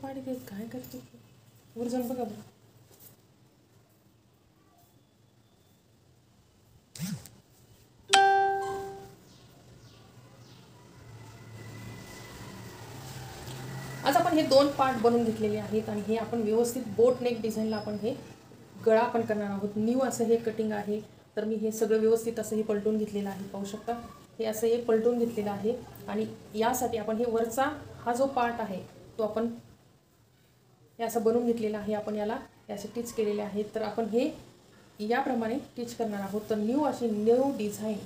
पाणी काय करते वर जाऊन बघा बरं. आज आपण हे 2 पार्ट बनवून घेतलेले आहेत आणि हे आपण व्यवस्थित बोट नेक डिझाईनला आपण हे गळा पण करणार आहोत. न्यू असं हे कटिंग आहे. तर मी हे सगळं व्यवस्थित असं हे पलटून घेतलेलं आहे. पाहू शकता हे असं हे पलटून घेतलेलं आहे आणि यासाठी आपण हे वरचा हा जो पार्ट आहे तो आपण हे असं बनवून घेतलेला आहे. आपण याला असे टिच केलेले आहेत. तर आपण हे याप्रमाणे टिच करणार आहोत. तर न्यू अशी न्यू डिझाईन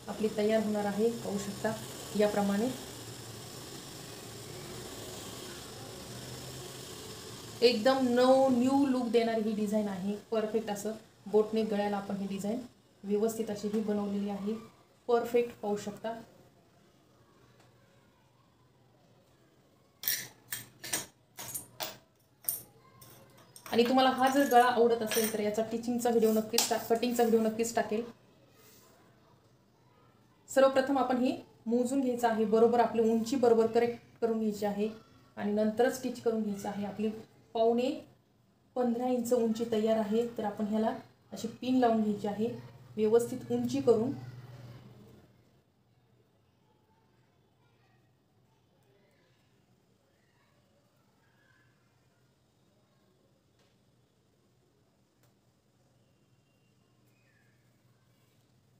आपली तयार होणार आहे. पाहू शकता याप्रमाणे एकदम न्यू लुक देणारी ही डिझाईन आहे. परफेक्ट असं बोटने गळ्याला आपण ही डिझाईन व्यवस्थित अशी ही बनवलेली आहे. परफेक्ट पाहू शकता. आणि तुम्हाला हा जर गळा आवडत असेल तर याचा टिचिंगचा व्हिडिओ नक्कीच कटिंगचा व्हिडिओ नक्कीच टाकेल. सर्वप्रथम आपण हे मोजून घ्यायचं आहे. बरोबर आपली उंची बरोबर करेक्ट करून घ्यायची आहे आणि नंतरच स्टिच करून घ्यायचं आहे. आपली 15.5 इंच उंची तयार आहे. तर आपण ह्याला अशी पिन लावून घ्यायची आहे व्यवस्थित उंची करून.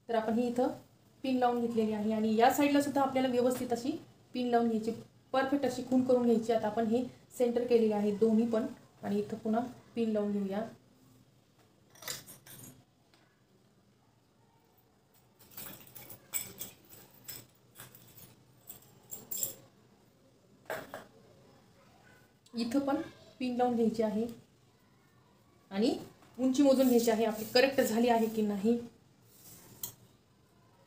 तर आपण ही इथं पिन लावून घेतलेली आहे आणि या साईडला सुद्धा आपल्याला व्यवस्थित अशी पिन लावून घ्यायची. परफेक्ट अशी खूण करून घ्यायची. आता आपण हे सेंटर केलेले आहे दोन्ही पण आणि इथं पुन्हा पिन लावून घेऊया. इथं पण पिन लावून घ्यायची आहे आणि उंची मोजून घ्यायची आहे आपली करेक्ट झाली आहे की नाही.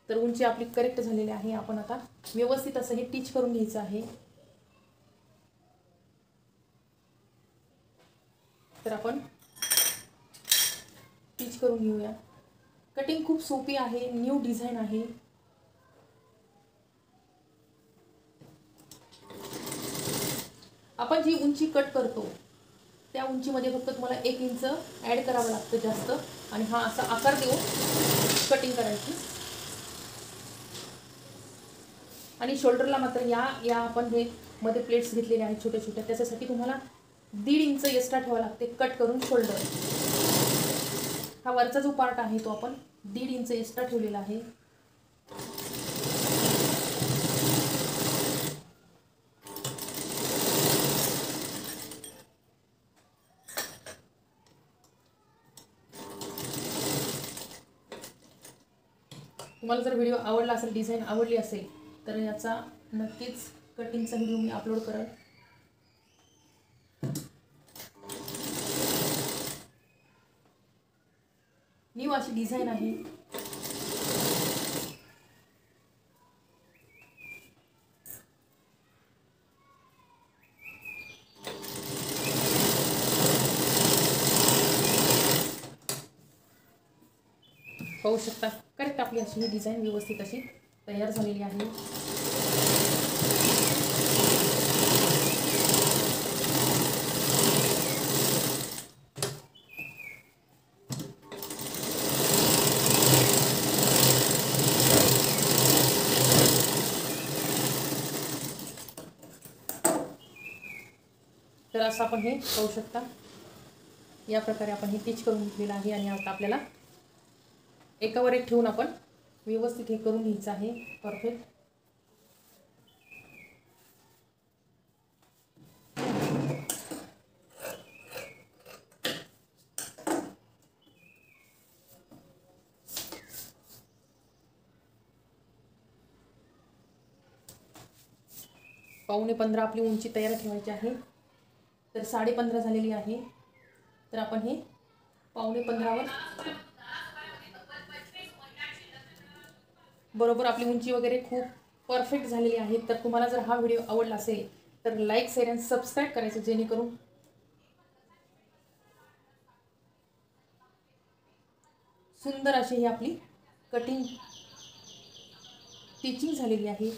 तर उंची आपली करेक्ट झालेली आहे. आपण आता व्यवस्थित असं हे टिच करून घ्यायचं आहे. तर आपण टिच करून घेऊया. कटिंग खूप सोपी आहे. न्यू डिझाईन आहे. आपण जी उंची कट करतो त्या उंचीमध्ये फक्त तुम्हाला 1 इंच ॲड करावं लागतं जास्त आणि हा असा आकार देऊन कटिंग करायची. आणि शोल्डरला मात्र या आपण हे मध्ये प्लेट्स घेतलेले आहेत छोट्या छोट्या. त्याच्यासाठी तुम्हाला 1.5 इंच एक्स्ट्रा ठेवावं लागते कट करून शोल्डर. हा वरचा जो पार्ट आहे तो आपण 1.5 इंच एक्स्ट्रा ठेवलेला आहे. तुम्हाला जर व्हिडिओ आवडला असेल, डिझाईन आवडली असेल तर याचा नक्कीच कटिंगचा व्हिडिओ मी अपलोड करेन. न्यू अशी डिझाईन आहे. पाहू शकता करेक्ट आपली अशी ही डिझाईन व्यवस्थित अशी तयार झालेली आहे. तर असं आपण हे पाहू शकता. या प्रकारे आपण हे टिच करून घेतलेलं आहे आणि आता आपल्याला एकावर एक ठेवून आपण व्यवस्थित हे करून घ्यायचं आहे परफेक्ट. पावणे 15 आपली उंची तयार ठेवायची आहे. तर 15.5 झालेली आहे. तर आपण हे पावणे 15वर बरोबर आपली उंची वगैरे खूप परफेक्ट झालेली आहे. तर तुम्हाला जर हा व्हिडिओ आवडला असेल तर लाईक शेअर आणि सबस्क्राईब करायचं जेणेकरून सुंदर अशी ही आपली कटिंग स्टिचिंग झालेली आहे.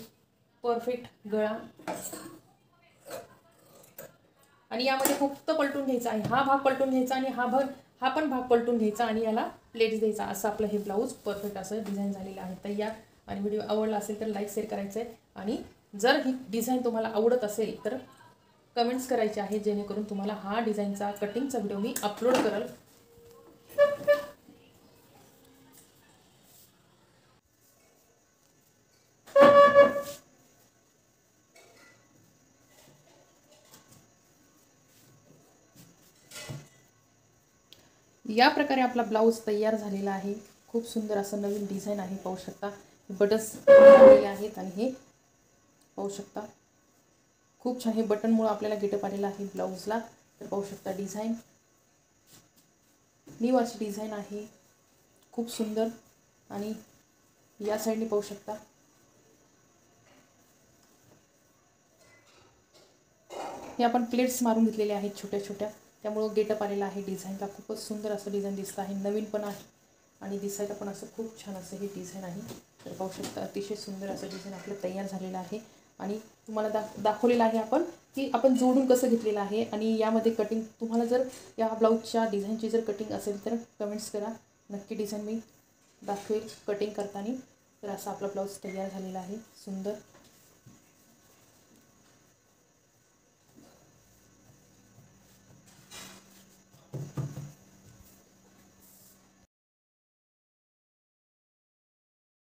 परफेक्ट गळा आणि यामध्ये फक्त पलटून घ्यायचा आहे, हा भाग पलटून घ्यायचा आणि हा पण भाग पलटून घ्यायचा आणि याला प्लेट्स द्यायचा. असं आपलं हे ब्लाऊज परफेक्ट असं डिझाईन झालेलं आहे तयार. आणि व्हिडिओ आवडला असेल तर लाईक शेअर करायचं आहे आणि जर ही डिझाईन तुम्हाला आवडत असेल तर कमेंट्स करायचे आहे, जेणेकरून तुम्हाला हा डिझाईनचा कटिंगचा व्हिडिओ मी अपलोड करेल. या प्रकारे आपला ब्लाऊज तयार झालेला आहे. खूप सुंदर असं नवीन डिझाईन आहे, पाहू शकता. बटन्स लावलेले आहेत आणि हे पाहू शकता खूप छान. हे बटनमुळे आपल्याला गेटअप आलेला आहे ब्लाऊजला. तर पाहू शकता डिझाईन न्यू अशी डिझाईन आहे, खूप सुंदर. आणि या साईडने पाहू शकता हे आपण प्लेट्स मारून घेतलेले आहेत छोट्या छोट्या, त्यामुळं गेटअप आलेला आहे डिझाईनला. खूपच सुंदर असं डिझाईन दिसतं आहे, नवीन पण आहे आणि दिसायला पण असं खूप छान असं हे डिझाईन आहे. तर पाहू शकता अतिशय सुंदर असं डिझाईन आपलं तयार झालेलं आहे. आणि तुम्हाला दाखवलेलं आहे आपण की आपण जोडून कसं घेतलेलं आहे. आणि यामध्ये कटिंग तुम्हाला जर या ब्लाऊजच्या डिझाईनची जर कटिंग असेल तर कमेंट्स करा, नक्की डिझाईन मी दाखवेल कटिंग करताना. तर असा आपला ब्लाऊज तयार झालेला आहे सुंदर.